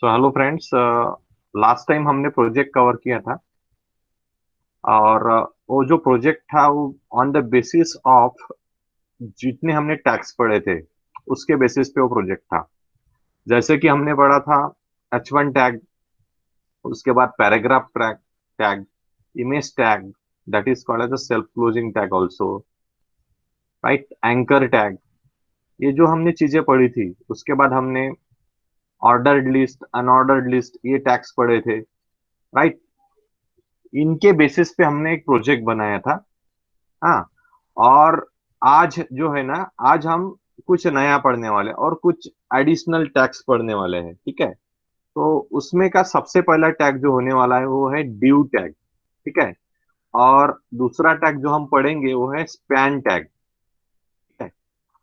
So hello friends. Last time हमने project cover किया था और वो जो प्रोजेक्ट था वो ऑन द बेसिस ऑफ जितने हमने टैग्स पढ़े थे उसके बेसिस पे वो प्रोजेक्ट था। जैसे कि हमने पढ़ा था H1 टैग, उसके बाद paragraph tag tag image tag, that is called as a self closing tag also, right, anchor tag. ये जो हमने चीजें पढ़ी थी उसके बाद हमने ऑर्डर्ड लिस्ट, अनऑर्डर्ड लिस्ट, ये टैग्स पढ़े थे, राइट। इनके बेसिस पे हमने एक प्रोजेक्ट बनाया था। हाँ। और आज जो है ना, आज हम कुछ नया पढ़ने वाले हैं और कुछ एडिशनल टैग्स पढ़ने वाले हैं, ठीक है। तो उसमें का सबसे पहला टैग जो होने वाला है वो है ड्यू टैग, ठीक है। और दूसरा टैग जो हम पढ़ेंगे वो है स्पैन टैग, ठीक है।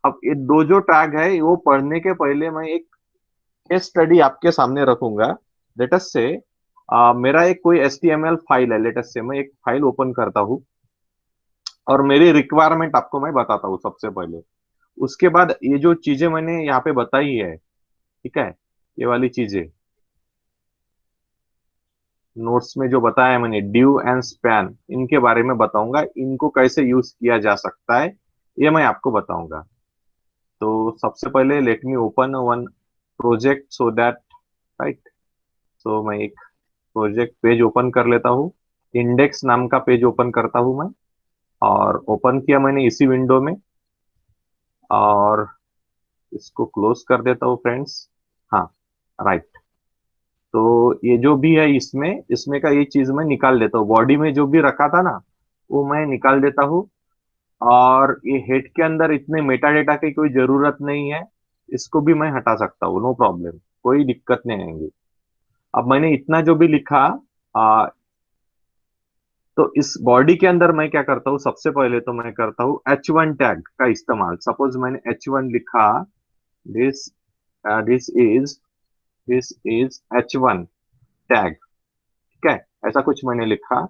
अब ये दो जो टैग है वो पढ़ने के पहले मैं एक केस स्टडी आपके सामने रखूंगा। लेटस से मेरा एक कोई HTML फाइल है, लेटस से मैं एक फाइल ओपन करता हूँ और मेरी रिक्वायरमेंट आपको मैं बताता हूँ सबसे पहले। उसके बाद ये जो चीजें मैंने यहाँ पे बताई है, ठीक है, ये वाली चीजें नोट्स में जो बताया है मैंने, ड्यू एंड स्पैन, इनके बारे में बताऊंगा, इनको कैसे यूज किया जा सकता है ये मैं आपको बताऊंगा। तो सबसे पहले let me open one project so that, right. तो मैं एक प्रोजेक्ट पेज ओपन कर लेता हूँ। इंडेक्स नाम का पेज ओपन करता हूँ मैं, और ओपन किया मैंने इसी विंडो में, और इसको क्लोज कर देता हूँ फ्रेंड्स। हाँ, राइट। तो ये जो भी है इसमें इसमें का ये चीज मैं निकाल देता हूँ, बॉडी में जो भी रखा था ना वो मैं निकाल देता हूँ। और ये हेड के अंदर इतने मेटा डेटा की कोई जरूरत नहीं है, इसको भी मैं हटा सकता हूँ, नो प्रॉब्लम, कोई दिक्कत नहीं आएंगी। अब मैंने इतना जो भी लिखा, आ, तो इस बॉडी के अंदर मैं क्या करता हूँ, सबसे पहले तो मैं करता हूँ H1 टैग का इस्तेमाल। सपोज मैंने H1 लिखा, this this is this is H1 tag, ठीक है, ऐसा कुछ मैंने लिखा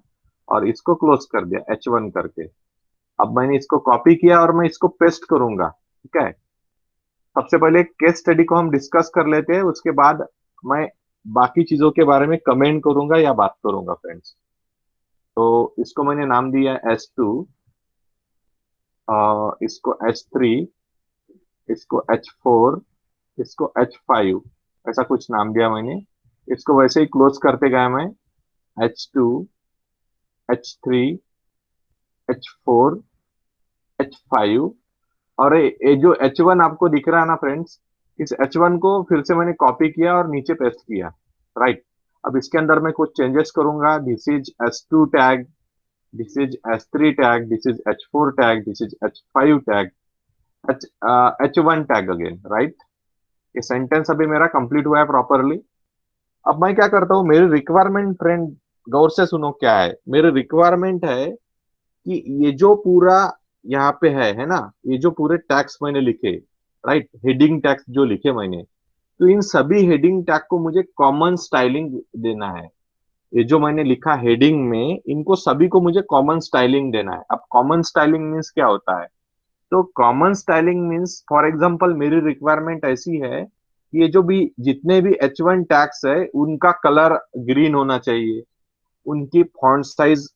और इसको क्लोज कर दिया H1 करके। अब मैंने इसको कॉपी किया और मैं इसको पेस्ट करूंगा, ठीक है। सबसे पहले केस स्टडी को हम डिस्कस कर लेते हैं, उसके बाद मैं बाकी चीजों के बारे में कमेंट करूंगा या बात करूंगा फ्रेंड्स। तो इसको मैंने नाम दिया S2, इसको H3, इसको H4, इसको H5, ऐसा कुछ नाम दिया मैंने। इसको वैसे ही क्लोज करते गया मैं, H2, H3, H4, H5। और ये जो H1 आपको दिख रहा है ना फ्रेंड्स, इस H1 को फिर से मैंने कॉपी किया और नीचे पेस्ट किया, राइट। अब इसके अंदर मैं कुछ चेंजेस करूंगा, this is S2 tag, this is S3 tag, this is H4 tag, this is H5 tag, H H1 tag again, right. ये सेंटेंस अभी मेरा कंप्लीट हुआ है प्रॉपरली। अब मैं क्या करता हूँ, मेरी रिक्वायरमेंट फ्रेंड, गौर से सुनो क्या है मेरी रिक्वायरमेंट है, कि ये जो पूरा यहाँ पे है ना, ये जो पूरे टैग्स मैंने लिखे, राइट, हेडिंग टैग्स जो लिखे मैंने, तो इन सभी हेडिंग टैग को मुझे कॉमन स्टाइलिंग देना है। ये जो मैंने लिखा हेडिंग में, इनको सभी को मुझे कॉमन स्टाइलिंग देना है। अब कॉमन स्टाइलिंग मीन्स क्या होता है? तो common styling means, for example मेरी रिक्वायरमेंट ऐसी है कि ये जो भी जितने भी H1 टैग्स है उनका कलर ग्रीन होना चाहिए, उनकी फॉन्ट साइज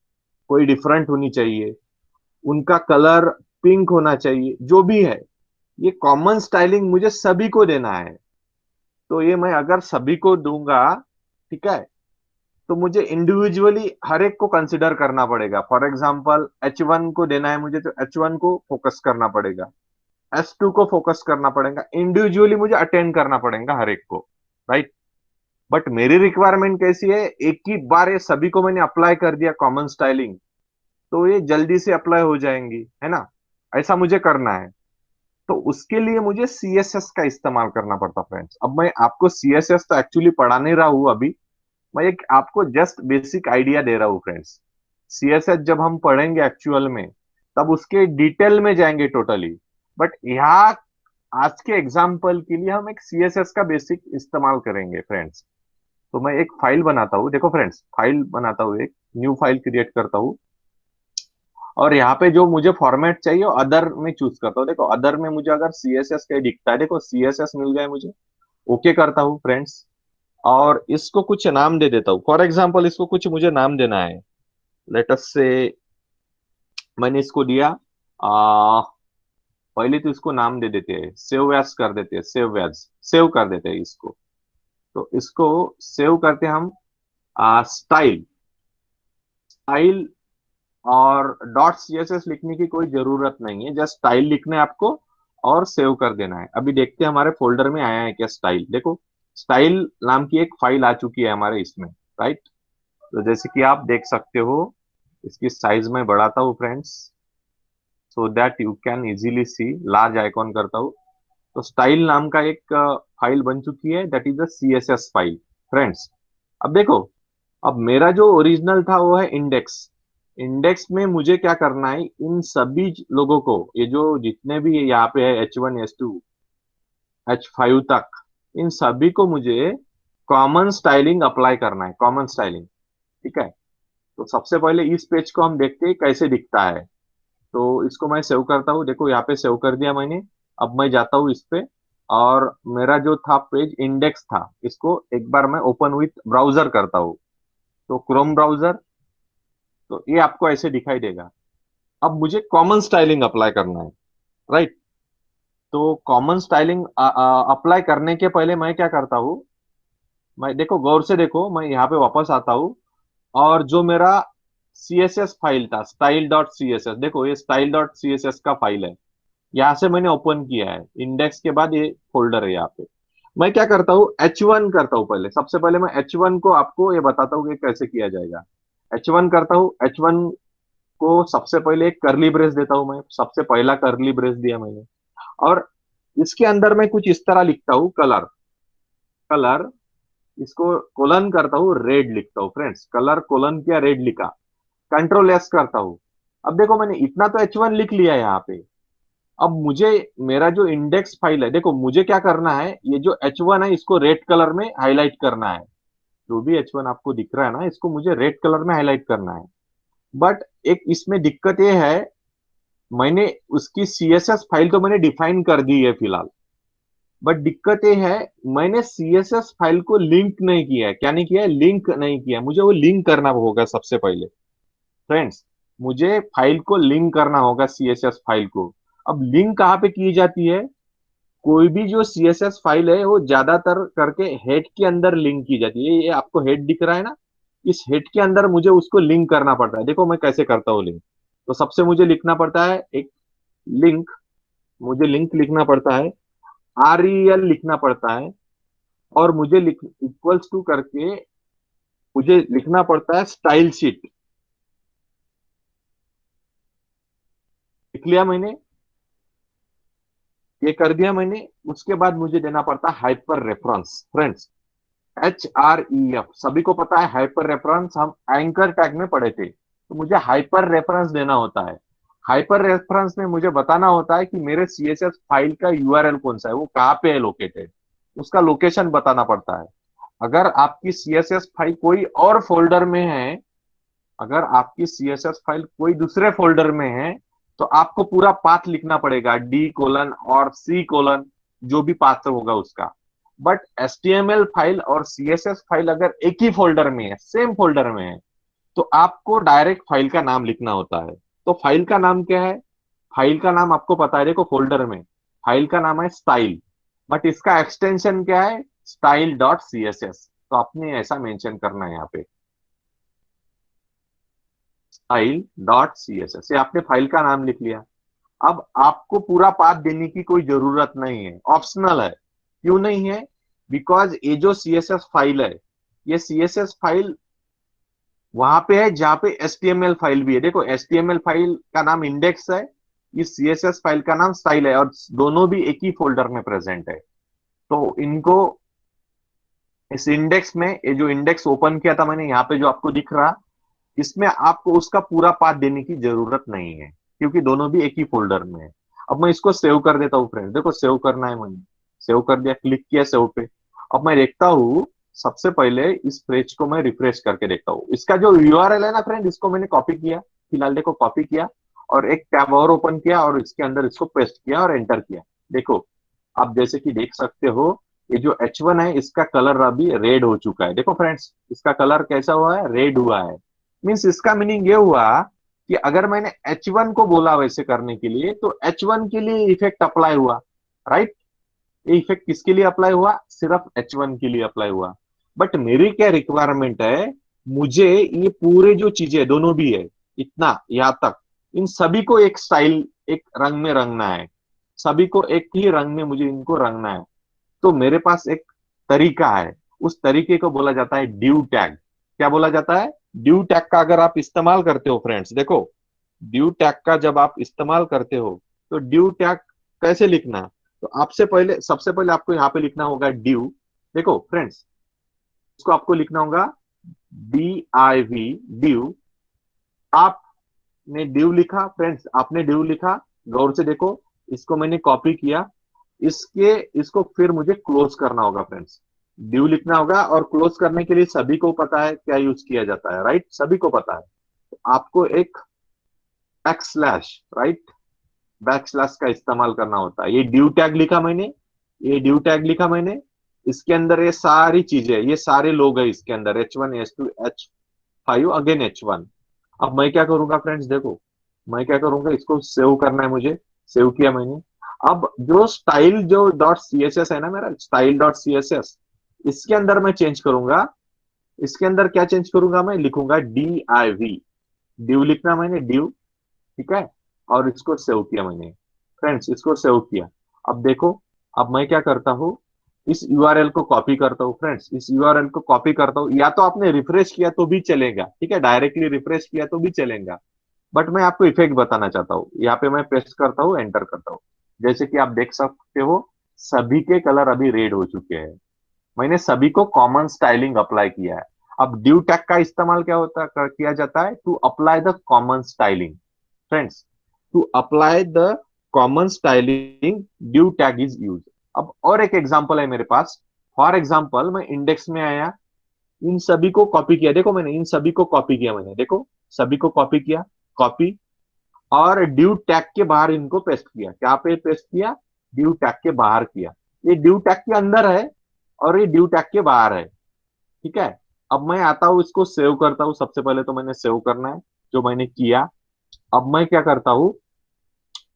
कोई डिफरेंट होनी चाहिए, उनका कलर पिंक होना चाहिए, जो भी है ये कॉमन स्टाइलिंग मुझे सभी को देना है। तो ये मैं अगर सभी को दूंगा, ठीक है, तो मुझे इंडिविजुअली हर एक को कंसिडर करना पड़ेगा। फॉर एग्जांपल H1 को देना है मुझे, तो H1 को फोकस करना पड़ेगा, S2 को फोकस करना पड़ेगा, इंडिविजुअली मुझे अटेंड करना पड़ेगा हर एक को, राइट। बट मेरी रिक्वायरमेंट कैसी है, एक ही बार ये सभी को मैंने अप्लाई कर दिया कॉमन स्टाइलिंग, तो ये जल्दी से अप्लाई हो जाएंगी, है ना। ऐसा मुझे करना है। तो उसके लिए मुझे CSS का इस्तेमाल करना पड़ता फ्रेंड्स। अब मैं आपको CSS तो एक्चुअली पढ़ा नहीं रहा हूं अभी, मैं एक आपको जस्ट बेसिक आइडिया दे रहा हूँ फ्रेंड्स। CSS जब हम पढ़ेंगे एक्चुअल में, तब उसके डिटेल में जाएंगे टोटली। बट यहाँ आज के एग्जाम्पल के लिए हम एक CSS का बेसिक इस्तेमाल करेंगे फ्रेंड्स। तो मैं एक फाइल बनाता हूँ, देखो फ्रेंड्स, फाइल बनाता हूँ, एक न्यू फाइल क्रिएट करता हूँ, और यहाँ पे जो मुझे फॉर्मेट चाहिए अदर में चूज करता हूँ। देखो अदर में मुझे अगर CSS कहीं दिखता है, देखो CSS मिल गया है मुझे, ओके करता हूँ फ्रेंड्स। और इसको कुछ नाम दे देता हूँ। फॉर एग्जाम्पल इसको कुछ मुझे नाम देना है। लेट अस से मैंने इसको दिया पहले तो इसको नाम दे देते हैं, सेव एज कर देते हैं, सेव एज, सेव कर देते हैं इसको। तो इसको सेव करते हैं हम स्टाइल, स्टाइल। और डॉट सीएसएस लिखने की कोई जरूरत नहीं है, जस्ट स्टाइल लिखना है आपको और सेव कर देना है। अभी देखते हैं हमारे फोल्डर में आया है क्या स्टाइल। देखो स्टाइल नाम की एक फाइल आ चुकी है हमारे इसमें, राइट। तो जैसे कि आप देख सकते हो, इसकी साइज में बढ़ाता हूँ friends, so that you can easily C. Large icon करता हूँ। तो स्टाइल नाम का एक फाइल बन चुकी है, that is a CSS file friends. अब देखो, अब मेरा जो ओरिजिनल था वो है इंडेक्स। इंडेक्स में मुझे क्या करना है, इन सभी लोगों को, ये जो जितने भी यहाँ पे है H1 H2 H5 तक, इन सभी को मुझे कॉमन स्टाइलिंग अप्लाई करना है, कॉमन स्टाइलिंग। ठीक है। तो सबसे पहले इस पेज को हम देखते हैं कैसे दिखता है। तो इसको मैं सेव करता हूँ, देखो यहाँ पे सेव कर दिया मैंने। अब मैं जाता हूँ इस पे, और मेरा जो था पेज इंडेक्स था, इसको एक बार मैं ओपन विथ ब्राउजर करता हूँ। तो क्रोम ब्राउजर, तो ये आपको ऐसे दिखाई देगा। अब मुझे कॉमन स्टाइलिंग अप्लाई करना है, राइट। तो कॉमन स्टाइलिंग अप्लाई करने के पहले मैं क्या करता हूँ, मैं देखो गौर से देखो, मैं यहाँ पे वापस आता हूँ। और जो मेरा सीएसएस फाइल था, स्टाइल डॉट सीएसएस, देखो ये स्टाइल डॉट सीएसएस का फाइल है। यहाँ से मैंने ओपन किया है, इंडेक्स के बाद ये फोल्डर है यहाँ पे। मैं क्या करता हूँ, H1 करता हूँ पहले। सबसे पहले मैं H1 को आपको ये बताता हूँ कि कैसे किया जाएगा। H1 करता हूँ। H1 को सबसे पहले एक करली ब्रेस देता हूँ मैं, सबसे पहला करली ब्रेस दिया मैंने। और इसके अंदर मैं कुछ इस तरह लिखता हूँ, कलर, कलर, इसको कोलन करता हूँ, रेड लिखता हूँ फ्रेंड्स। कलर कोलन किया, रेड लिखा, कंट्रोल एस करता हूँ। अब देखो मैंने इतना तो H1 लिख लिया यहाँ पे। अब मुझे मेरा जो इंडेक्स फाइल है, देखो मुझे क्या करना है, ये जो H1 है इसको रेड कलर में हाईलाइट करना है। जो भी H1 आपको दिख रहा है ना, इसको मुझे रेड कलर में हाईलाइट करना है। बट एक इसमें दिक्कत ये है, मैंने उसकी सीएसएस फाइल तो मैंने डिफाइन कर दी है फिलहाल। बट दिक्कत ये है, मैंने सीएसएस फाइल को लिंक नहीं किया है। क्या नहीं किया है, लिंक नहीं किया है। मुझे वो लिंक करना होगा सबसे पहले फ्रेंड्स। मुझे फाइल को लिंक करना होगा, सीएसएस फाइल को। अब लिंक कहाँ पे की जाती है, कोई भी जो सीएसएस फाइल है वो ज्यादातर करके हेड के अंदर लिंक की जाती है। ये आपको हेड दिख रहा है ना, इस हेड के अंदर मुझे उसको लिंक करना पड़ता है। देखो मैं कैसे करता हूँ लिंक। तो सबसे मुझे लिखना पड़ता है एक लिंक, मुझे लिंक लिखना पड़ता है, REL लिखना पड़ता है। और मुझे लिख इक्वल्स टू करके मुझे लिखना पड़ता है स्टाइल शीट। लिख लिया मैंने, ये कर दिया मैंने। उसके बाद मुझे देना पड़ता है हाइपर रेफरेंस फ्रेंड्स। HREF सभी को पता है, हाइपर रेफरेंस हम एंकर टैग में पढ़े थे। तो मुझे हाइपर रेफरेंस देना होता है। हाइपर रेफरेंस में मुझे बताना होता है कि मेरे सीएसएस फाइल का यूआरएल कौन सा है, वो कहाँ पे है लोकेटेड, उसका लोकेशन बताना पड़ता है। अगर आपकी सीएसएस फाइल कोई और फोल्डर में है, अगर आपकी सीएसएस फाइल कोई दूसरे फोल्डर में है, तो आपको पूरा पाथ लिखना पड़ेगा, D: और C: जो भी पाथ होगा उसका। बट HTML फाइल और CSS फाइल अगर एक ही फोल्डर में है, सेम फोल्डर में है, तो आपको डायरेक्ट फाइल का नाम लिखना होता है। तो फाइल का नाम क्या है, फाइल का नाम आपको पता है, देखो फोल्डर में फाइल का नाम है स्टाइल। बट इसका एक्सटेंशन क्या है, स्टाइल डॉट सीएसएस। तो आपने ऐसा मेंशन करना है यहाँ पे, स्टाइल डॉट सीएसएस। ये आपने फाइल का नाम लिख लिया। अब आपको पूरा पाथ देने की कोई जरूरत नहीं है, ऑप्शनल है। क्यों नहीं है, बिकॉज ये जो सीएसएस फाइल है, ये सीएसएस फाइल वहां पे है जहां पे HTML फाइल भी है। देखो HTML फाइल का नाम इंडेक्स है, इस सीएसएस फाइल का नाम स्टाइल है, और दोनों भी एक ही फोल्डर में प्रेजेंट है। तो इनको इस इंडेक्स में, ये जो इंडेक्स ओपन किया था मैंने यहाँ पे जो आपको दिख रहा, इसमें आपको उसका पूरा पाथ देने की जरूरत नहीं है, क्योंकि दोनों भी एक ही फोल्डर में है। अब मैं इसको सेव कर देता हूँ फ्रेंड। देखो सेव करना है, मैंने सेव कर दिया, क्लिक किया सेव पे। अब मैं देखता हूँ, सबसे पहले इस पेज को मैं रिफ्रेश करके देखता हूँ। इसका जो यूआरएल है ना फ्रेंड, इसको मैंने कॉपी किया, फिलहाल देखो कॉपी किया, और एक टैब और ओपन किया और इसके अंदर इसको पेस्ट किया और एंटर किया। देखो आप जैसे कि देख सकते हो, ये जो H1 है इसका कलर अभी रेड हो चुका है। देखो फ्रेंड्स, इसका कलर कैसा हुआ है, रेड हुआ है। मीन्स इसका मीनिंग ये हुआ कि अगर मैंने H1 को बोला वैसे करने के लिए, तो H1 के लिए इफेक्ट अप्लाई हुआ, राइट। ये इफेक्ट किसके लिए अप्लाई हुआ, सिर्फ H1 के लिए अप्लाई हुआ। बट मेरी क्या रिक्वायरमेंट है, मुझे ये पूरे जो चीजें दोनों भी है, इतना यहाँ तक, इन सभी को एक स्टाइल, एक रंग में रंगना है। सभी को एक ही रंग में मुझे इनको रंगना है। तो मेरे पास एक तरीका है, उस तरीके को बोला जाता है ड्यू टैग। क्या बोला जाता है, ड्यू टैग का अगर आप इस्तेमाल करते हो फ्रेंड्स, देखो, ड्यू टैग का जब आप इस्तेमाल करते हो, तो ड्यू टैग कैसे लिखना, तो आपसे पहले, सबसे पहले आपको यहाँ पे लिखना होगा ड्यू। देखो फ्रेंड्स, इसको आपको लिखना होगा DIV, ड्यू। आपने ड्यू लिखा फ्रेंड्स, आपने ड्यू लिखा, गौर से देखो, इसको मैंने कॉपी किया, इसको फिर मुझे क्लोज करना होगा फ्रेंड्स। ड्यू लिखना होगा, और क्लोज करने के लिए सभी को पता है क्या यूज किया जाता है, राइट, सभी को पता है। तो आपको एक back slash, right, back slash का इस्तेमाल करना होता है। ये ड्यू टैग लिखा मैंने, ये ड्यू टैग लिखा मैंने, इसके अंदर ये सारी चीजें, ये सारे लोग हैं इसके अंदर, H1 H2 H5 again H1। अब मैं क्या करूंगा फ्रेंड्स, देखो, मैं क्या करूंगा, इसको सेव करना है मुझे, सेव किया मैंने। अब जो स्टाइल, जो डॉट सी एस एस है ना मेरा, style dot C S S, इसके अंदर मैं चेंज करूंगा। इसके अंदर क्या चेंज करूंगा, मैं लिखूंगा DIV, ड्यू लिखना मैंने, ड्यू, ठीक है। और इसको सेव किया मैंने फ्रेंड्स, इसको सेव किया। अब देखो, अब मैं क्या करता हूँ, इस यूआरएल को कॉपी करता हूँ फ्रेंड्स, इस यूआरएल को कॉपी करता हूँ, या तो आपने रिफ्रेश किया तो भी चलेगा, ठीक है, डायरेक्टली रिफ्रेश किया तो भी चलेगा। बट मैं आपको इफेक्ट बताना चाहता हूँ, यहाँ पे मैं पेस्ट करता हूँ, एंटर करता हूँ। जैसे कि आप देख सकते हो, सभी के कलर अभी रेड हो चुके हैं। मैंने सभी को कॉमन स्टाइलिंग अप्लाई किया है। अब ड्यू टैग का इस्तेमाल क्या होता किया जाता है, to apply the common styling friends, to apply the common styling, due tag is use. अब और एक एग्जांपल है मेरे पास। फॉर एग्जांपल, मैं इंडेक्स में आया, इन सभी को कॉपी किया, देखो मैंने इन सभी को कॉपी किया, मैंने देखो, सभी को कॉपी किया, कॉपी, और ड्यू टैग के बाहर इनको पेस्ट किया। क्या पे पेस्ट किया, ड्यू टैग के बाहर किया। ये ड्यू टैग के अंदर है, और ये ड्यू टैग के बाहर है, ठीक है। अब मैं आता हूँ, इसको सेव करता हूँ। सबसे पहले तो मैंने सेव करना है, जो मैंने किया। अब मैं क्या करता हूँ,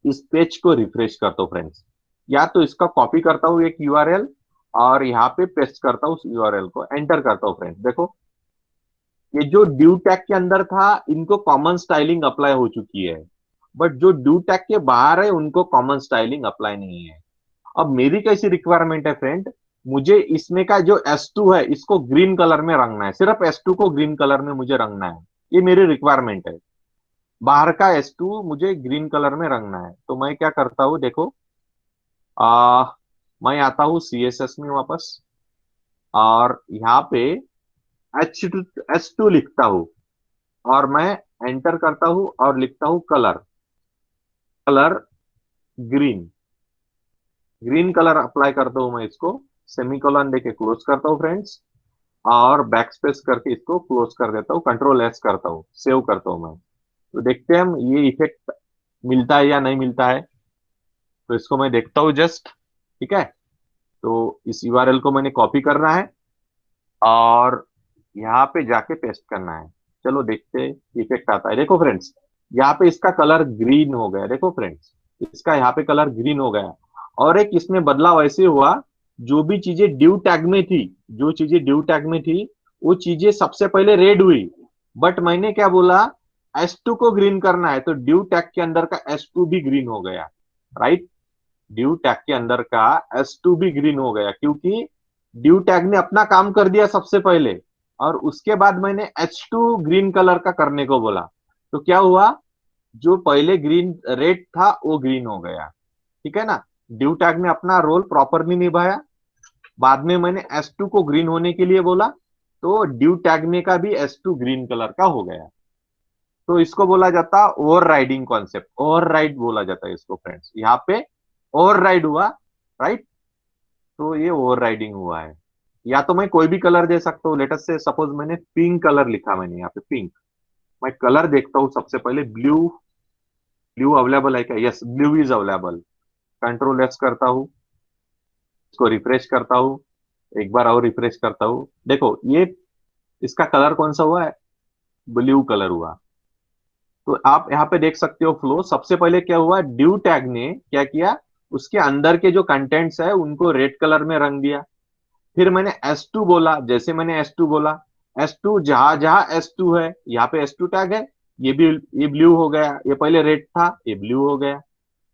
इस पेज को रिफ्रेश करता हूँ फ्रेंड्स, या तो इसका कॉपी करता हूँ एक यूआरएल, और यहाँ पे पेस्ट करता हूँ उस यूआरएल को, एंटर करता हूँ फ्रेंड्स। देखो, ये जो ड्यू टैग के अंदर था, इनको कॉमन स्टाइलिंग अप्लाई हो चुकी है। बट जो ड्यू टैग के बाहर है, उनको कॉमन स्टाइलिंग अप्लाई नहीं है। अब मेरी कैसी रिक्वायरमेंट है फ्रेंड, मुझे इसमें का जो S2 है, इसको ग्रीन कलर में रंगना है, सिर्फ S2 को ग्रीन कलर में मुझे रंगना है। ये मेरी रिक्वायरमेंट है, बाहर का S2 मुझे ग्रीन कलर में रंगना है। तो मैं क्या करता हूँ, देखो, आ, मैं आता हूँ CSS में वापस, और यहाँ पे H2 लिखता हूँ, और मैं एंटर करता हूँ, और लिखता हूँ colour, colour green, green colour apply करता हूँ मैं इसको, सेमीकोलन देके क्लोज करता हूँ फ्रेंड्स, और बैक स्पेस करके इसको क्लोज कर देता हूँ, कंट्रोल S करता हूँ, सेव करता हूँ मैं। तो देखते हैं हम ये इफेक्ट मिलता है या नहीं मिलता है। तो इसको मैं देखता हूँ जस्ट, ठीक है। तो इस यूआरएल को मैंने कॉपी करना है, और यहाँ पे जाके पेस्ट करना है। चलो देखते हैं इफेक्ट आता है। देखो फ्रेंड्स, यहाँ पे इसका कलर ग्रीन हो गया, देखो फ्रेंड्स, इसका यहाँ पे कलर ग्रीन हो गया। और एक इसमें बदलाव ऐसे हुआ, जो भी चीजें ड्यू टैग में थी, जो चीजें ड्यू टैग में थी, वो चीजें सबसे पहले रेड हुई। बट मैंने क्या बोला, S2 को ग्रीन करना है, तो ड्यू टैग के अंदर का S2 भी ग्रीन हो गया, राइट। ड्यू टैग के अंदर का S2 भी ग्रीन हो गया, क्योंकि ड्यू टैग ने अपना काम कर दिया सबसे पहले, और उसके बाद मैंने H2 ग्रीन कलर का करने को बोला। तो क्या हुआ, जो पहले ग्रीन रेड था वो ग्रीन हो गया, ठीक है ना। ड्यू टैग ने अपना रोल प्रॉपरली निभाया। बाद में मैंने S2 को ग्रीन होने के लिए बोला, तो ड्यू टैग ने का भी S2 ग्रीन कलर का हो गया। तो इसको बोला जाता है over riding concept, over ride बोला जाता है इसको फ्रेंड्स। यहाँ पे ओवर राइड हुआ, राइट। तो ये ओवर राइडिंग हुआ है। या तो मैं कोई भी कलर दे सकता हूँ, लेटेस्ट से सपोज मैंने पिंक कलर लिखा, मैंने यहाँ पे पिंक, मैं कलर देखता हूँ सबसे पहले, ब्लू, ब्लू अवेलेबल है क्या, yes, blue is available, control S करता हूँ, इसको रिफ्रेश करता हूँ, एक बार और रिफ्रेश करता हूँ। देखो ये इसका कलर कौन सा हुआ है, ब्लू कलर हुआ। तो आप यहाँ पे देख सकते हो फ्लो। सबसे पहले क्या हुआ, ड्यू टैग ने क्या किया, उसके अंदर के जो कंटेंट्स है उनको रेड कलर में रंग दिया। फिर मैंने S2 बोला, जैसे मैंने S2 बोला, S2 जहां जहां S2 है यहाँ पे S2 टैग है, ये भी, ये ब्लू हो गया। ये पहले रेड था, ये ब्लू हो गया।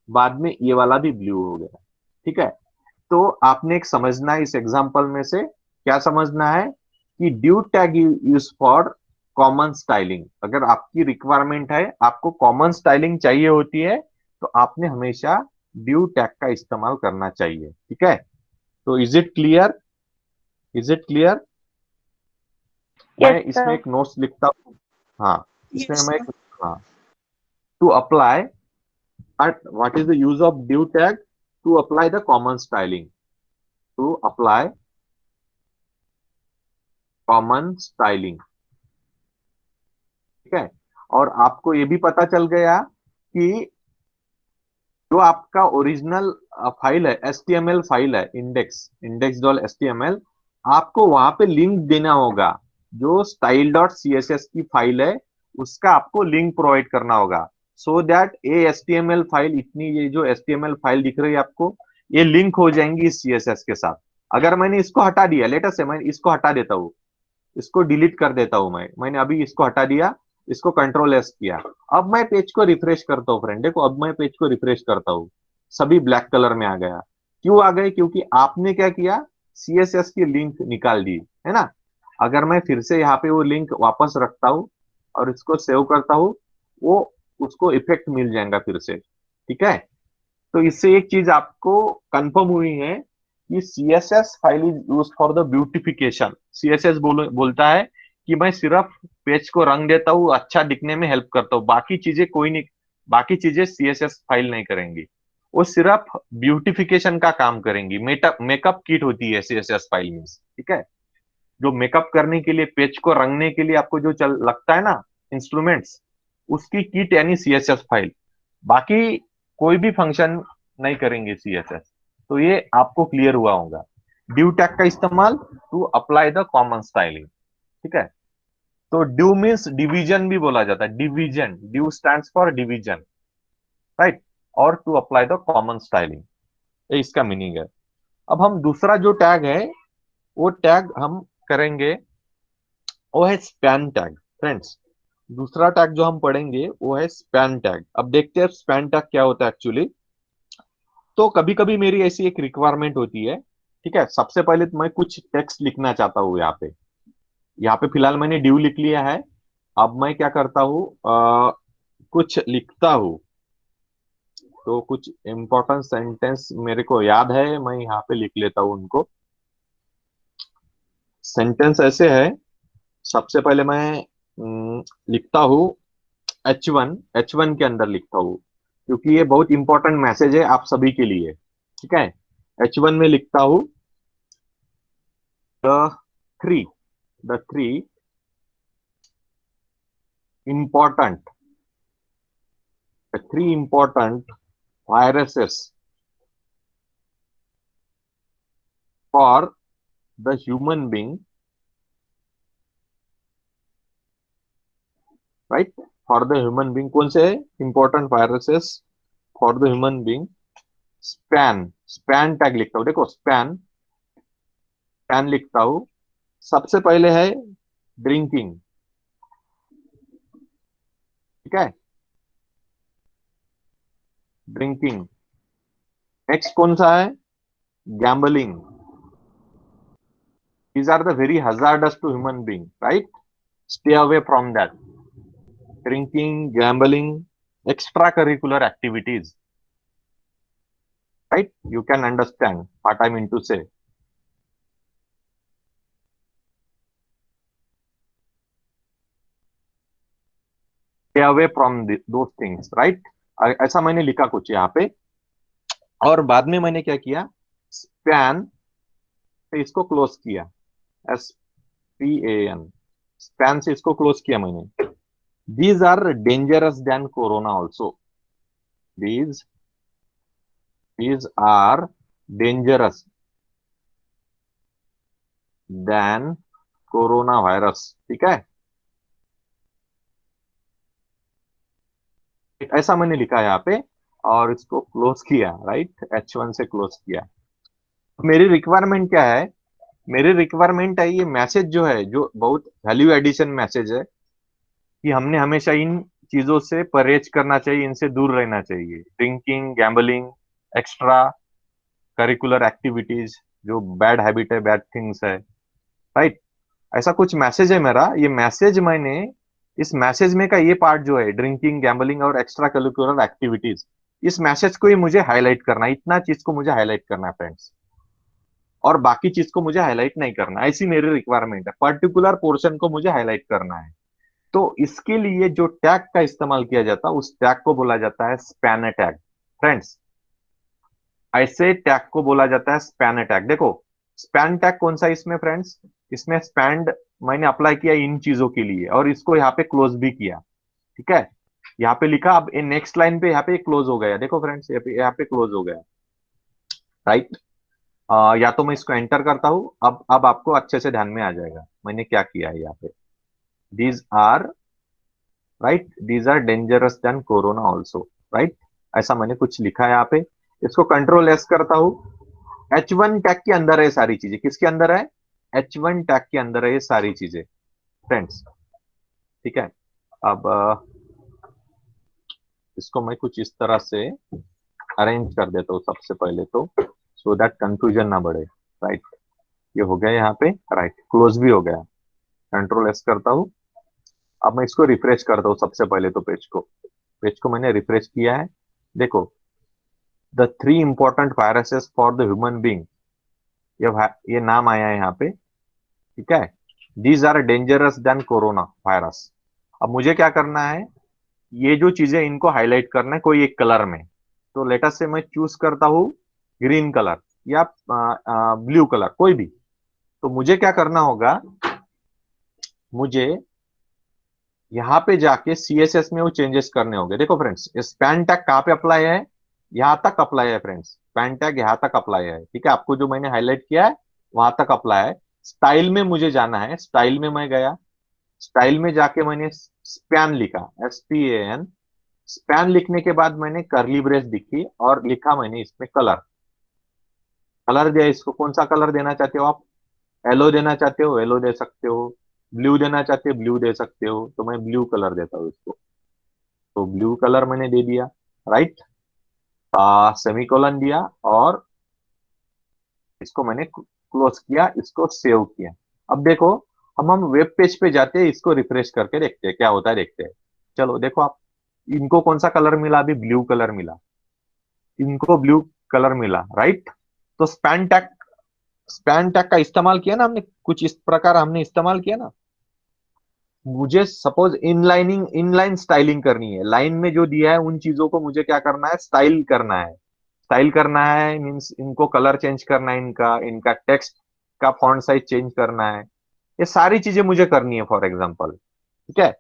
बाद में ये वाला भी ब्लू हो गया। ठीक है। तो आपने एक समझना है इस एग्जांपल में से, क्या समझना है कि due tag use for common styling. अगर आपकी रिक्वायरमेंट है, आपको कॉमन स्टाइलिंग चाहिए होती है, तो आपने हमेशा ड्यू टैग का इस्तेमाल करना चाहिए। ठीक है। तो is it clear, is it clear? मैं Yes, इसमें sir. एक नोट्स लिखता हूँ। हाँ, इसमें Yes, मैं sir. एक, हाँ, to apply at what is the use of div tag to apply the common styling, to apply common styling। ठीक है। और आपको ये भी पता चल गया कि जो आपका ओरिजिनल फाइल है, एचटीएमएल फाइल है, इंडेक्स इंडेक्स डॉट एचटीएमएल, आपको वहां पे लिंक देना होगा। जो स्टाइल डॉट सीएसएस की फाइल है उसका आपको लिंक प्रोवाइड करना होगा, सो दैट ये एचटीएमएल फाइल, इतनी ये जो एचटीएमएल फाइल दिख रही है आपको, ये लिंक हो जाएंगी सीएसएस के साथ। अगर मैंने इसको हटा दिया, लेटेस्ट से मैं इसको हटा देता हूँ, इसको डिलीट कर देता हूं मैंने अभी इसको हटा दिया, इसको कंट्रोल एस किया। अब मैं पेज को रिफ्रेश करता हूँ फ्रेंड, देखो अब मैं पेज को रिफ्रेश करता हूँ, सभी ब्लैक कलर में आ गया। क्यों आ गए, क्योंकि आपने क्या किया, सीएसएस की लिंक निकाल दी, है ना। अगर मैं फिर से यहाँ पे वो लिंक वापस रखता हूँ और इसको सेव करता हूँ, वो उसको इफेक्ट मिल जाएगा फिर से। ठीक है। तो इससे एक चीज आपको कंफर्म हुई है कि CSS file is use for the beautification. CSS बोलता है कि मैं सिर्फ पेज को रंग देता हूँ, अच्छा दिखने में हेल्प करता हूँ, बाकी चीजें कोई नहीं, बाकी चीजें सीएसएस फाइल नहीं करेंगी। वो सिर्फ ब्यूटिफिकेशन का काम करेंगी। मेकअप किट होती है सीएसएस फाइल में। ठीक है। जो मेकअप करने के लिए, पेज को रंगने के लिए आपको जो चल लगता है ना, इंस्ट्रूमेंट्स, उसकी किट यानी सीएसएस फाइल। बाकी कोई भी फंक्शन नहीं करेंगे सीएसएस। तो ये आपको क्लियर हुआ होगा। ड्यू टैग का इस्तेमाल to apply the common styling. ठीक है। तो ड्यू मीन्स डिवीजन भी बोला जाता है, division, div stands for division, right. और to apply the common styling, ये इसका मीनिंग है। अब हम दूसरा जो टैग है, वो टैग हम करेंगे, वो है स्पैन टैग फ्रेंड्स। दूसरा टैग जो हम पढ़ेंगे वो है स्पैन टैग। अब देखते हैं स्पैन टैग क्या होता है एक्चुअली। तो कभी कभी मेरी ऐसी एक रिक्वायरमेंट होती है। ठीक है। सबसे पहले तो मैं कुछ टेक्स्ट लिखना चाहता हूँ यहाँ पे। यहाँ पे फिलहाल मैंने ड्यू लिख लिया है। अब मैं क्या करता हूँ, कुछ लिखता हूँ। तो कुछ इंपॉर्टेंट सेंटेंस मेरे को याद है, मैं यहाँ पे लिख लेता हूँ उनको। सेंटेंस ऐसे है। सबसे पहले मैं लिखता हूँ H1, H1 के अंदर लिखता हूँ, क्योंकि ये बहुत इंपॉर्टेंट मैसेज है आप सभी के लिए। ठीक है। H1 में लिखता हूँ the three, the three important, the three important viruses for the human being, right? For the human being, कौन से important viruses for the human being? Span, span tag लिखता हूँ। देखो स्पैन, स्पैन लिखता हूँ। सबसे पहले है ड्रिंकिंग। ठीक है। ड्रिंकिंग। नेक्स्ट कौन सा है, gambling. These are the very hazardous to human being, right? Stay away from that. Drinking, gambling, extracurricular activities, right? You can understand what I mean to say. Stay away from those things, right? ऐसा मैंने लिखा कुछ यहाँ पे। और बाद में मैंने क्या किया, स्पैन से इसको क्लोज किया, SPAN, स्पैन से इसको क्लोज किया मैंने। These are dangerous than corona also. These these are dangerous than corona virus. ठीक है, ऐसा मैंने लिखा है यहाँ पे और इसको क्लोज किया, राइट, H1 से क्लोज किया। मेरी रिक्वायरमेंट क्या है? मेरी रिक्वायरमेंट है ये मैसेज जो है, जो बहुत वैल्यू एडिशन मैसेज है, कि हमने हमेशा इन चीजों से परहेज करना चाहिए, इनसे दूर रहना चाहिए। Drinking, gambling, extra curricular activities, जो बैड हैबिट है, बैड थिंग्स है, राइट। ऐसा कुछ मैसेज है मेरा। ये मैसेज मैंने, इस मैसेज में का ये पार्ट जो है, ड्रिंकिंग, गैम्बलिंग और एक्स्ट्रा करिकुलर एक्टिविटीज, इस मैसेज को ही मुझे हाईलाइट करना है। इतना चीज को मुझे हाईलाइट करना है फ्रेंड्स, और बाकी चीज को मुझे हाईलाइट नहीं करना। ऐसी मेरी रिक्वायरमेंट है, पर्टिकुलर पोर्शन को मुझे हाईलाइट करना है। तो इसके लिए जो टैग का इस्तेमाल किया जाता है, उस टैग को बोला जाता है स्पैन टैग। फ्रेंड्स, ऐसे टैग को बोला जाता है स्पैन टैग। देखो, स्पैन टैग कौन सा है इसमें फ्रेंड्स? इसमें स्पैन मैंने अप्लाई किया इन चीजों के लिए, और इसको यहाँ पे क्लोज भी किया। ठीक है, यहाँ पे लिखा, अब नेक्स्ट लाइन पे यहाँ पे क्लोज हो गया। देखो फ्रेंड्स, यहाँ पे क्लोज हो गया, राइट। या तो मैं इसको एंटर करता हूं। अब आपको अच्छे से ध्यान में आ जाएगा मैंने क्या किया है यहाँ पे। These are, right, these are dangerous than corona also, right. ऐसा मैंने कुछ लिखा है यहाँ पे। इसको कंट्रोल एस करता हूँ। H1 टैग के अंदर है सारी चीजें। किसके अंदर है? H1 टैग के अंदर है ये सारी चीजें, फ्रेंड्स। ठीक है, अब इसको मैं कुछ इस तरह से अरेंज कर देता हूँ सबसे पहले तो, सो दैट कंफ्यूजन ना बढ़े, राइट। ये हो गया यहाँ पे, राइट, क्लोज भी हो गया। कंट्रोल एस करता हूँ। अब मैं इसको रिफ्रेश करता हूँ सबसे पहले तो। पेज को मैंने रिफ्रेश किया है। देखो, the 3 important viruses for the human being, ये नाम आया है यहाँ पे। ठीक है, these are dangerous than corona virus. अब मुझे क्या करना है? ये जो चीजें, इनको हाईलाइट करना है कोई एक कलर में। तो लेटर से मैं चूज करता हूँ ग्रीन कलर या ब्लू कलर, कोई भी। तो मुझे क्या करना होगा? मुझे यहाँ पे जाके CSS में वो चेंजेस करने होंगे। देखो फ्रेंड्स, स्पैन टैग कहाँ पे अप्लाई है? यहाँ तक अप्लाई है फ्रेंड्स। स्पैन टैग यहाँ तक अप्लाई है। ठीक है, आपको जो मैंने हाईलाइट किया है वहां तक अप्लाई है। स्टाइल में मुझे जाना है। स्टाइल में मैं गया। स्टाइल में जाके मैंने स्पैन लिखा, SPAN। स्पैन लिखने के बाद मैंने करली ब्रेस दिखी और लिखा मैंने इसमें कलर। कलर दिया। इसको कौन सा कलर देना चाहते हो आप? येलो देना चाहते हो, येलो दे सकते हो। ब्लू देना चाहते हो, ब्लू दे सकते हो। तो मैं ब्लू कलर देता हूँ इसको। तो ब्लू कलर मैंने दे दिया, राइट। सेमीकोलन दिया और इसको मैंने क्लोज किया, इसको सेव किया। अब देखो, हम वेब पेज पे जाते हैं, इसको रिफ्रेश करके देखते हैं क्या होता है, देखते हैं। चलो देखो आप, इनको कौन सा कलर मिला? अभी ब्लू कलर मिला। इनको ब्लू कलर मिला, राइट। तो स्पैन टैग का इस्तेमाल किया ना हमने, कुछ इस प्रकार हमने इस्तेमाल किया ना। मुझे सपोज इनलाइन स्टाइलिंग करनी है। लाइन में जो दिया है उन चीजों को मुझे क्या करना है? स्टाइल करना है। स्टाइल करना है मीन्स इनको कलर चेंज करना है, इनका इनका टेक्स्ट का फॉन्ट साइज चेंज करना है। ये सारी चीजें मुझे करनी है, फॉर एग्जांपल। ठीक है,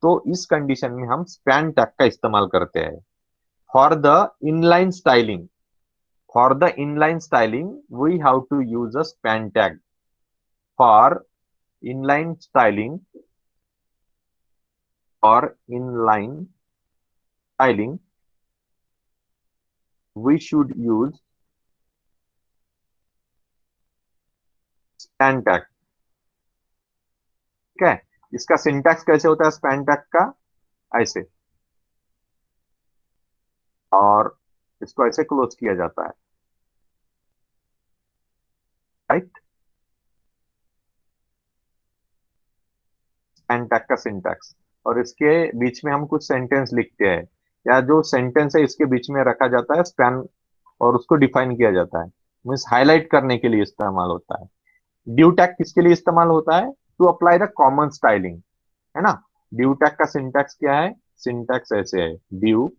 तो इस कंडीशन में हम स्पैन टैग का इस्तेमाल करते हैं for the inline styling. For the inline styling we have to use a span tag. For inline styling, और inline styling we should use span tag। ठीक है, इसका सिंटैक्स कैसे होता है स्पैन टैग का? ऐसे, और इसको ऐसे क्लोज किया जाता है, राइट। स्पैन टैग का सिंटैक्स, और इसके बीच में हम कुछ सेंटेंस लिखते हैं, या जो सेंटेंस है इसके बीच में रखा जाता है स्पैन, और उसको डिफाइन किया जाता है। मीन्स हाईलाइट करने के लिए इस्तेमाल होता है। ड्यू टैग किसके लिए इस्तेमाल होता है? To apply the common styling, है ना। ड्यू टैग का सिंटैक्स क्या है? सिंटैक्स ऐसे है, ड्यू,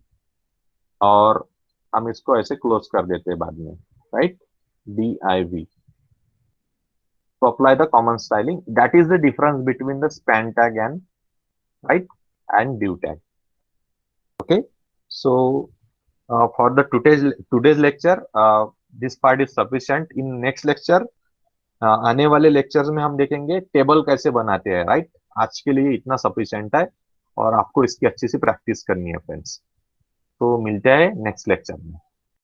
और हम इसको ऐसे क्लोज कर देते हैं बाद में, right, DIV, to apply the common styling. That is the difference between the span tag and, right, and div tag. Okay, so for the today's lecture, this part is sufficient. In next lecture, आने वाले lectures में हम देखेंगे table कैसे बनाते हैं, right. आज के लिए इतना सफिशिएंट है, और आपको इसकी अच्छी सी प्रैक्टिस करनी है फ्रेंड्स। तो मिलते हैं नेक्स्ट लेक्चर में।